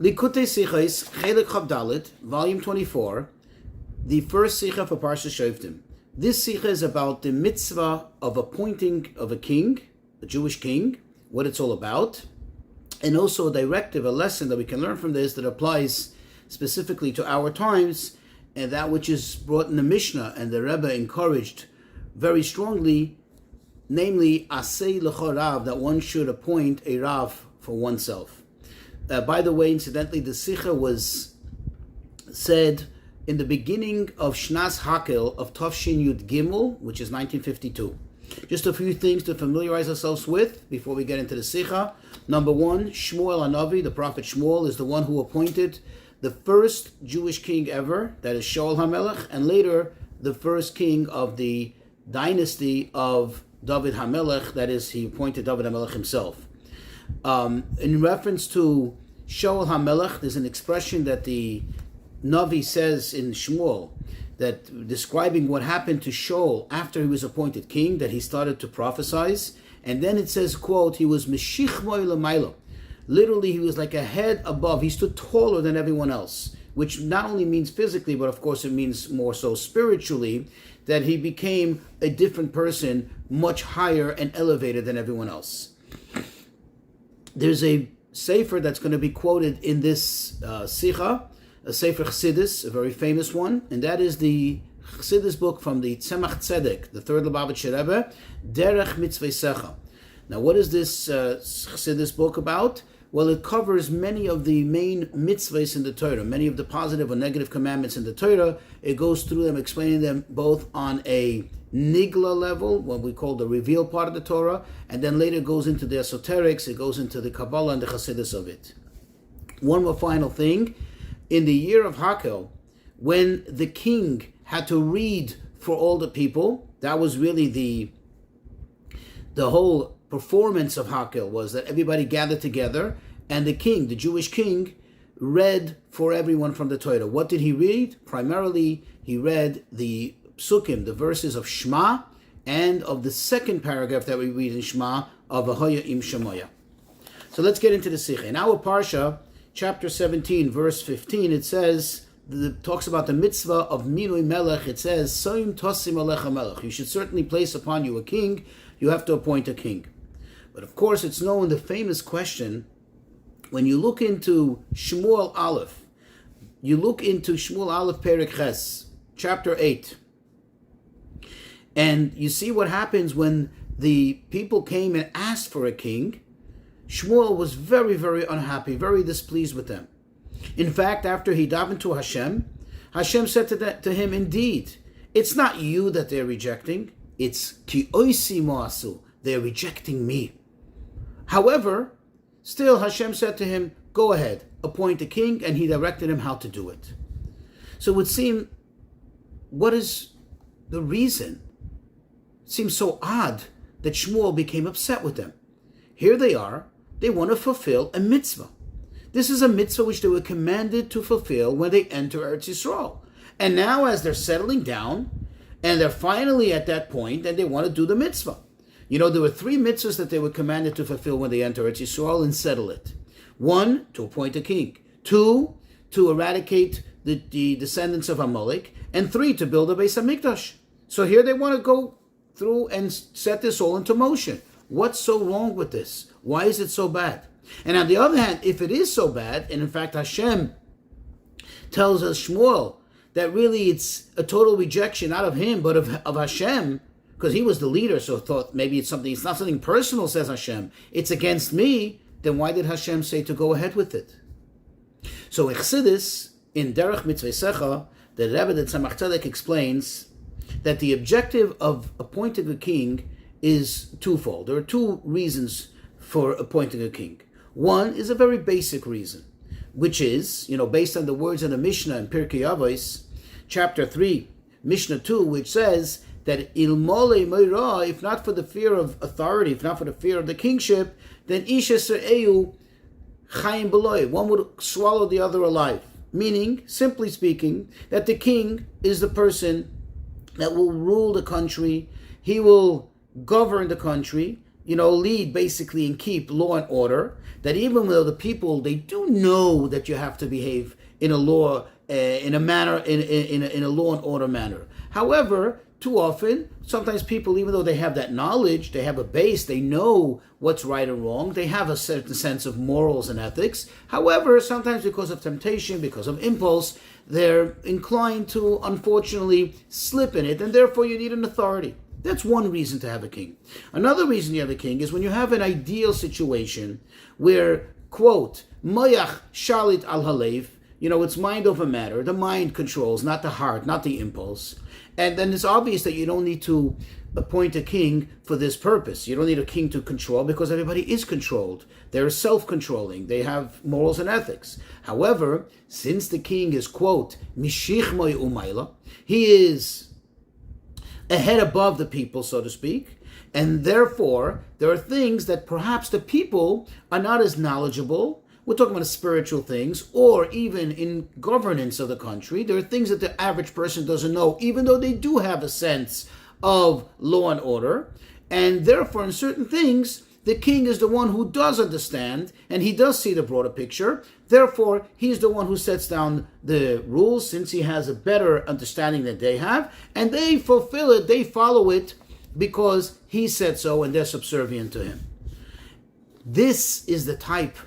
Likutei Sichos, Chelik Chavdalit, volume 24, the first Sicha for Parsha Shoftim. This Sicha is about the mitzvah of appointing of a king, a Jewish king, what it's all about, and also a directive, a lesson that we can learn from this that applies specifically to our times, and that which is brought in the Mishnah and the Rebbe encouraged very strongly, namely, Asei L'cha Rav, that one should appoint a Rav for oneself. By the way, incidentally, the Sicha was said in the beginning of Shnas Hakel of Tafshin Yud Gimel, which is 1952. Just a few things to familiarize ourselves with before we get into the Sicha. Number one, Shmuel HaNavi, the prophet Shmuel, is the one who appointed the first Jewish king ever, that is Shaul HaMelech, and later the first king of the dynasty of David HaMelech, that is, he appointed David HaMelech himself. In reference to Shaul HaMelech, there's an expression that the Navi says in Shmuel, that describing what happened to Shaul after he was appointed king, that he started to prophesize, and then it says, quote, he was Meshich Moy L'maylo. Literally, he was like a head above. He stood taller than everyone else, which not only means physically, but of course it means more so spiritually, that he became a different person, much higher and elevated than everyone else. There's a sefer that's going to be quoted in this Sicha, a sefer Chassidus, a very famous one, and that is the Chassidus book from the Tzemach Tzedek, the third Lubavitcher Rebbe, Derech Mitzvah. Now, what is this Chassidus book about? Well, it covers many of the main mitzvahs in the Torah, many of the positive or negative commandments in the Torah. It goes through them, explaining them both on a Nigla level, what we call the reveal part of the Torah, and then later goes into the esoterics, it goes into the Kabbalah and the Chassidus of it. One more final thing. In the year of Hakel, when the king had to read for all the people, that was really the whole performance of Hakel, was that everybody gathered together, and the king, the Jewish king, read for everyone from the Torah. What did he read? Primarily, he read the Psukim, the verses of Shema, and of the second paragraph that we read in Shema, of Ahoya Im Shemoya. So let's get into the Sikha. In our Parsha, chapter 17, verse 15, it says, talks about the mitzvah of Minui Melech. It says, Soim Tosim Alecha Melech. You should certainly place upon you a king. You have to appoint a king. But of course, it's known the famous question, when you look into Shmuel Aleph, you look into Shmuel Aleph Perek Ches, chapter 8, and you see what happens when the people came and asked for a king. Shmuel was very, very unhappy, very displeased with them. In fact, after he davened to Hashem, Hashem said to him, indeed, it's not you that they're rejecting, it's ki oisi moasu, they're rejecting me. However, still Hashem said to him, go ahead, appoint a king, and he directed him how to do it. So it would seem, what is the reason? It seems so odd that Shmuel became upset with them. Here they are, they want to fulfill a mitzvah. This is a mitzvah which they were commanded to fulfill when they enter Eretz Yisrael. And now as they're settling down, and they're finally at that point, and they want to do the mitzvah. You know, there were 3 mitzvahs that they were commanded to fulfill when they enter Eretz Yisrael and settle it. 1, to appoint a king. 2, to eradicate the descendants of Amalek. And 3, to build a Beis HaMikdash. So here they want to go through and set this all into motion. What's so wrong with this? Why is it so bad? And on the other hand, if it is so bad, and in fact Hashem tells us, Shmuel, that really it's a total rejection, not of him, but of Hashem, because he was the leader, so thought maybe it's not something personal, says Hashem, it's against me, then why did Hashem say to go ahead with it? So in Chassidus, in Derech Mitzvah, the Rebbe, the Tzemach Tzedek, explains that the objective of appointing a king is twofold. There are 2 reasons for appointing a king. One is a very basic reason, which is, based on the words in the Mishnah in Pirkei Avos, chapter 3, Mishnah 2, which says that ilmole meira, if not for the fear of authority, if not for the fear of the kingship, then ish esreu chayim beloy, one would swallow the other alive. Meaning, simply speaking, that the king is the person that will rule the country, he will govern the country, lead basically and keep law and order, that even though the people, they do know that you have to behave in a law, in a manner, in a law and order manner. However, too often, sometimes people, even though they have that knowledge, they have a base, they know what's right and wrong, they have a certain sense of morals and ethics. However, sometimes because of temptation, because of impulse, they're inclined to, unfortunately, slip in it, and therefore you need an authority. That's one reason to have a king. Another reason you have a king is when you have an ideal situation where, quote, Moyach shalit al halev, it's mind over matter. The mind controls, not the heart, not the impulse. And then it's obvious that you don't need to appoint a king for this purpose. You don't need a king to control because everybody is controlled. They're self-controlling. They have morals and ethics. However, since the king is, quote, mishichmoi umayla, he is a head above the people, so to speak, and therefore there are things that perhaps the people are not as knowledgeable. We're talking about spiritual things, or even in governance of the country, there are things that the average person doesn't know, even though they do have a sense of law and order. And therefore, in certain things, the king is the one who does understand, and he does see the broader picture. Therefore, he's the one who sets down the rules, since he has a better understanding than they have, and they fulfill it, they follow it, because he said so, and they're subservient to him. This is the type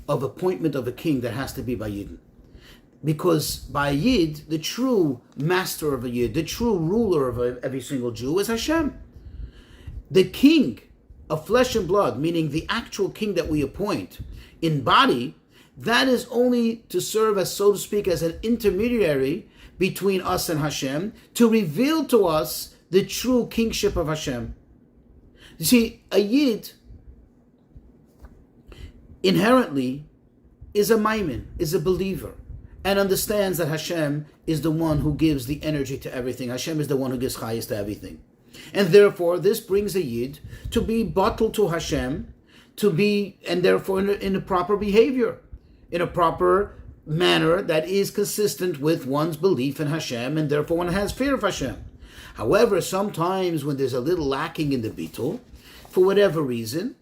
of appointment of a king that has to be by Yidden. Because by Yid, the true master of a Yid, the true ruler of every single Jew is Hashem. The king of flesh and blood, meaning the actual king that we appoint in body, that is only to serve as, so to speak, as an intermediary between us and Hashem, to reveal to us the true kingship of Hashem. You see, a Yid inherently is a maimin, is a believer, and understands that Hashem is the one who gives the energy to everything. Hashem is the one who gives chayis to everything. And therefore, this brings a Yid to be bottled to Hashem, and therefore in a proper behavior, in a proper manner that is consistent with one's belief in Hashem, and therefore one has fear of Hashem. However, sometimes when there's a little lacking in the bitul, for whatever reason,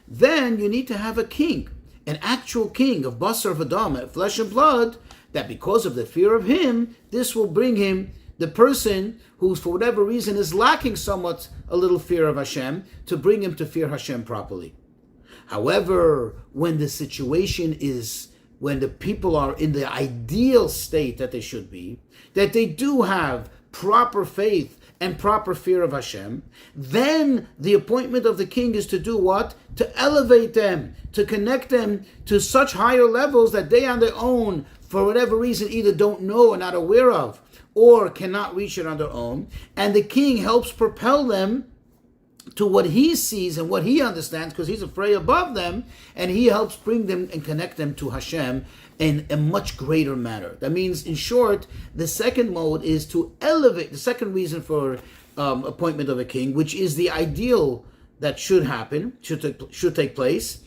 then you need to have a king, an actual king of basar v'dam, flesh and blood, that because of the fear of him, this will bring him, the person who for whatever reason is lacking somewhat a little fear of Hashem, to bring him to fear Hashem properly. However, when the situation is, when the people are in the ideal state that they should be, that they do have proper faith and proper fear of Hashem, then the appointment of the king is to do what? To elevate them, to connect them to such higher levels that they on their own, for whatever reason, either don't know or not aware of, or cannot reach it on their own. And the king helps propel them to what he sees and what he understands, because he's afraid above them, and he helps bring them and connect them to Hashem in a much greater manner. That means, in short, the second mode is to elevate, the second reason for appointment of a king, which is the ideal that should happen, should take place,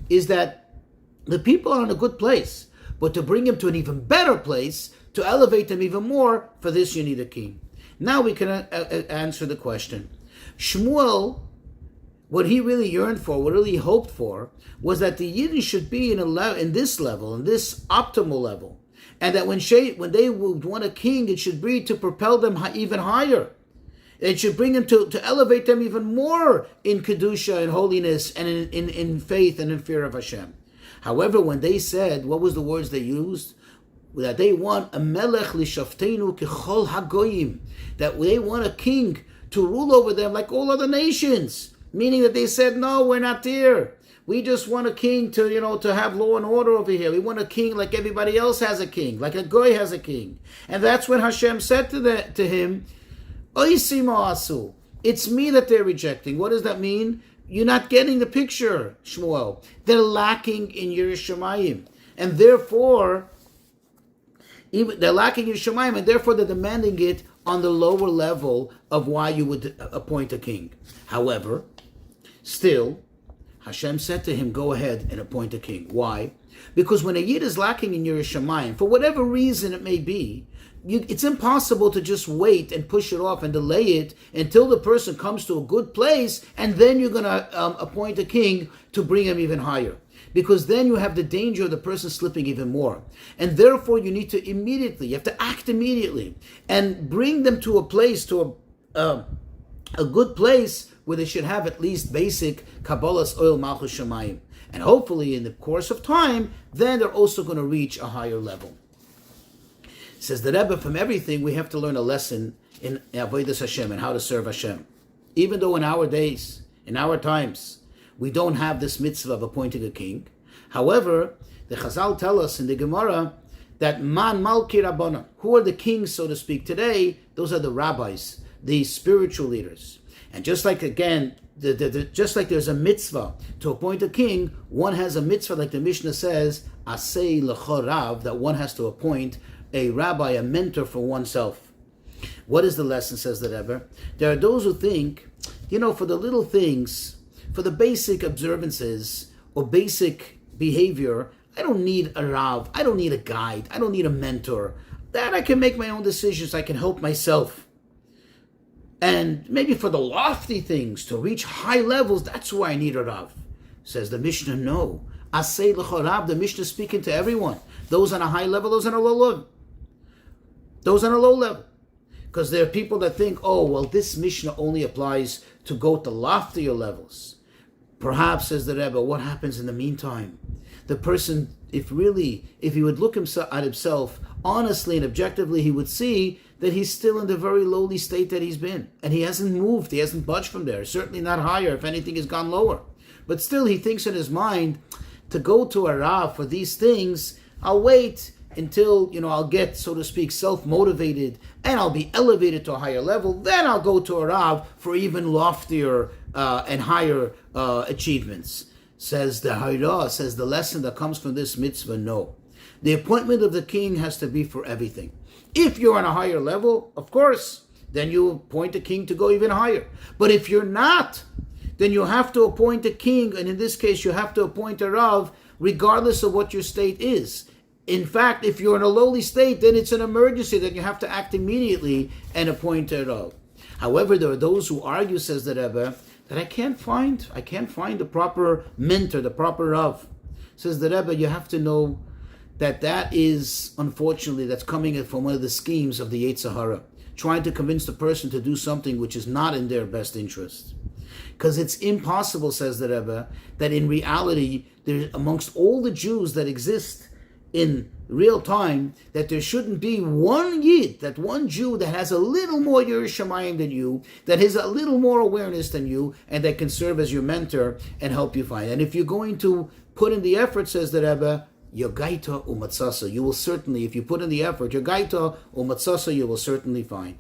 is that the people are in a good place, but to bring them to an even better place, to elevate them even more, for this you need a king. Now we can answer the question. Shmuel, what he really yearned for, what really hoped for, was that the Yidden should be in this level, in this optimal level, and that when they would want a king, it should be to propel them even higher. It should bring them to elevate them even more in kedusha and holiness, and in faith and in fear of Hashem. However, when they said, what was the words they used? That they want a melech lishaftenu kechol hagoyim, that they want a king to rule over them like all other nations. Meaning that they said, no, we're not there. We just want a king to have law and order over here. We want a king like everybody else has a king, like a goy has a king. And that's when Hashem said to him, Oisi ma'asu, it's me that they're rejecting. What does that mean? You're not getting the picture, Shmuel. They're lacking in Yerushalayim. And therefore, they're lacking in Yerushalayim, and therefore they're demanding it on the lower level of why you would appoint a king. However, still, Hashem said to him, go ahead and appoint a king. Why? Because when a Yid is lacking in Yiras Shamayim, for whatever reason it may be, it's impossible to just wait and push it off and delay it until the person comes to a good place, and then you're going to appoint a king to bring him even higher. Because then you have the danger of the person slipping even more. And therefore you need to you have to act immediately and bring them to a place, to a good place where they should have at least basic Kabbalah's oil Malchus Shamayim. And hopefully in the course of time, then they're also going to reach a higher level. Says the Rebbe, from everything we have to learn a lesson in Avodas Hashem and how to serve Hashem. Even though in our days, in our times, we don't have this mitzvah of appointing a king. However, the Chazal tell us in the Gemara that man malki rabbana, who are the kings, so to speak, today, those are the rabbis, the spiritual leaders. And just like, again, just like there's a mitzvah to appoint a king, one has a mitzvah, like the Mishnah says, asei lecho rav, that one has to appoint a rabbi, a mentor for oneself. What is the lesson, says the Rebbe? There are those who think, for the little things, for the basic observances or basic behavior, I don't need a rav, I don't need a guide, I don't need a mentor. That I can make my own decisions, I can help myself. And maybe for the lofty things, to reach high levels, that's why I need a rav. Says the Mishnah, no. Asay l'cho rav, the Mishnah is speaking to everyone. Those on a high level, those on a low level. Those on a low level. Because there are people that think, this Mishnah only applies to go to loftier levels. Perhaps, says the Rebbe, what happens in the meantime? The person, if he would look at himself honestly and objectively, he would see that he's still in the very lowly state that he's been. And he hasn't moved, he hasn't budged from there. Certainly not higher, if anything has gone lower. But still he thinks in his mind, to go to a Rav for these things, I'll wait until, I'll get, so to speak, self-motivated and I'll be elevated to a higher level. Then I'll go to a Rav for even loftier and higher achievements. Says the Hayra, says the lesson that comes from this mitzvah, no. The appointment of the king has to be for everything. If you're on a higher level, of course, then you appoint a king to go even higher. But if you're not, then you have to appoint a king, and in this case, you have to appoint a Rav, regardless of what your state is. In fact, if you're in a lowly state, then it's an emergency that you have to act immediately and appoint a Rav. However, there are those who argue, says the Rebbe, that I can't find the proper mentor, the proper Rav. Says the Rebbe, you have to know that is, unfortunately, that's coming from one of the schemes of the Yetzer Hara, trying to convince the person to do something which is not in their best interest. Because it's impossible, says the Rebbe, that in reality, there, amongst all the Jews that exist in real time, that there shouldn't be one Yid, that one Jew that has a little more Yiras Shamayim than you, that has a little more awareness than you, and that can serve as your mentor and help you find. And if you're going to put in the effort, says the Rebbe, Yogaita umatzasa, you will certainly, if you put in the effort, Yogaita umatzasa, you will certainly find.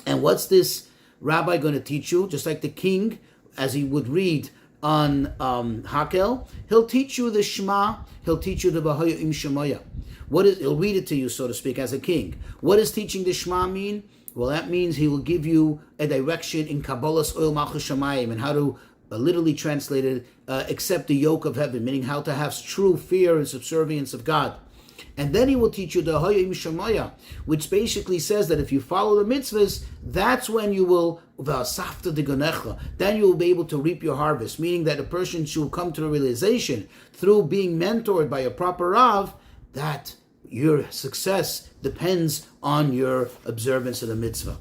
And what's this rabbi going to teach you? Just like the king, as he would read on Hakel, he'll teach you the Shema, he'll teach you the V'haya im Shemaya. He'll read it to you, so to speak, as a king. What does teaching the Shema mean? Well, that means he will give you a direction in Kabbalah's Oil Malchus Shamayim and how to, literally translated, accept the yoke of heaven, meaning how to have true fear and subservience of God. And then he will teach you the Hayim Shemaya, which basically says that if you follow the mitzvahs, that's when you will, then you will be able to reap your harvest, meaning that a person should come to the realization through being mentored by a proper Rav that your success depends on your observance of the mitzvah.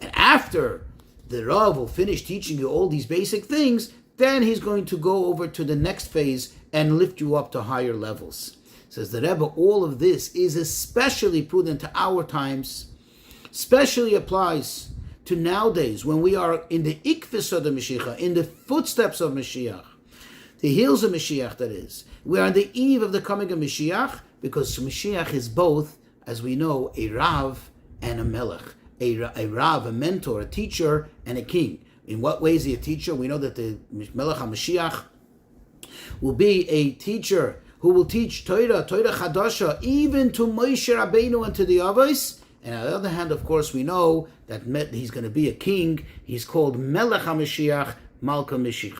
And after the Rav will finish teaching you all these basic things, then he's going to go over to the next phase and lift you up to higher levels. Says the Rebbe, all of this is especially prudent to our times, especially applies to nowadays when we are in the ikvis of the Mashiach, in the footsteps of Mashiach, the heels of Mashiach, that is. We are on the eve of the coming of Mashiach, because Mashiach is both, as we know, a Rav and a Melech. A Rav, a mentor, a teacher, and a king. In what way is he a teacher? We know that the Melech HaMashiach will be a teacher who will teach Torah Chadasha, even to Moshe Rabbeinu and to the Avos. And on the other hand, of course, we know that he's going to be a king. He's called Melech HaMashiach, Malka Mashiach.